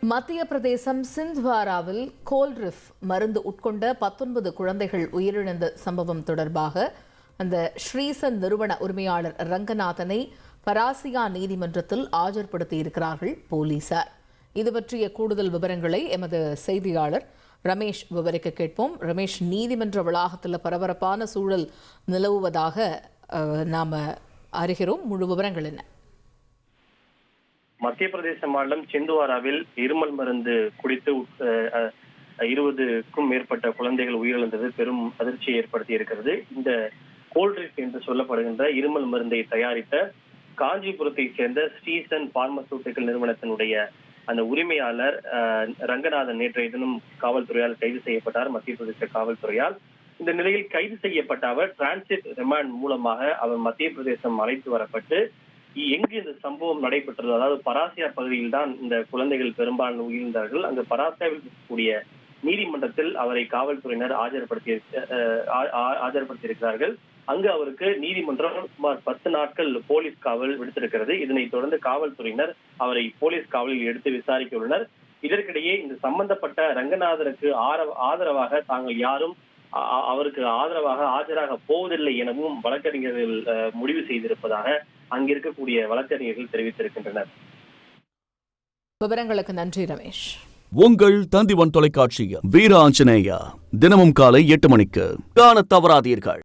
மத்திய பிரதேசம் சிந்த்வாராவில் கோல்ரிஃப் மருந்து உட்கொண்ட 19 குழந்தைகள் உயிரிழந்த சம்பவம் தொடர்பாக அந்த ஸ்ரீசன் நிறுவன உரிமையாளர் ரங்கநாதனை பராசியா நீதிமன்றத்தில் ஆஜர்படுத்தியிருக்கிறார்கள் போலீசார். இது பற்றிய கூடுதல் விவரங்களை எமது செய்தியாளர் ரமேஷ் விவரிக்க கேட்போம். ரமேஷ், நீதிமன்ற வளாகத்தில் பரபரப்பான சூழல் நிலவுவதாக நாம அறிகிறோம். முழு விவரங்கள் என்ன? மத்திய பிரதேச மாநிலம் சிந்த்வாராவில் இருமல் மருந்து குடித்து 20க்கும் மேற்பட்ட குழந்தைகள் உயிரிழந்தது பெரும் அதிர்ச்சியை ஏற்படுத்தி இருக்கிறது. இந்த கோல்ட்ரிஃப் என்று சொல்லப்படுகின்ற இருமல் மருந்தை தயாரித்த காஞ்சிபுரத்தை சேர்ந்த ஸ்ரீசன் பார்மசூட்டிக்கல் நிறுவனத்தினுடைய அந்த உரிமையாளர் ரங்கநாதன் நேற்றைய தினம் காவல்துறையால் கைது செய்யப்பட்டார். மத்திய பிரதேச காவல்துறையால் இந்த நிலையில் கைது செய்யப்பட்ட அவர் டிரான்சிட் ரிமாண்ட் மூலமாக அவர் மத்திய பிரதேசம் அழைத்து வரப்பட்டு எங்கு இந்த சம்பவம் நடைபெற்றது, அதாவது பராசியா பகுதியில் தான் இந்த குழந்தைகள் பெரும்பாலான உயிரிழந்தார்கள். அங்கு பராசியாவில் இருக்கக்கூடிய நீதிமன்றத்தில் அவரை காவல்துறையினர் ஆஜர்படுத்தியிருக்கிறார்கள். அங்கு அவருக்கு நீதிமன்றம் சுமார் 10 நாட்கள் போலீஸ் காவல் விடுத்திருக்கிறது. இதனைத் தொடர்ந்து காவல்துறையினர் அவரை போலீஸ் காவலில் எடுத்து விசாரிக்க உள்ளனர். இதற்கிடையே இந்த சம்பந்தப்பட்ட ரங்கநாதனுக்கு ஆதரவாக தாங்கள் யாரும் அவருக்கு ஆதரவாக ஆஜராக போவதில்லை எனவும் வழக்கறிஞர்கள் முடிவு செய்திருப்பதாக அங்கிருக்கக்கூடிய வழக்கறிஞர்கள் தெரிவித்திருக்கின்றனர். விவரங்களுக்கு நன்றி ரமேஷ். உங்கள் தந்திவன் தொலைக்காட்சியில் வீர ஆஞ்சநேயா தினமும் காலை 8 மணிக்கு காண தவறாதீர்கள்.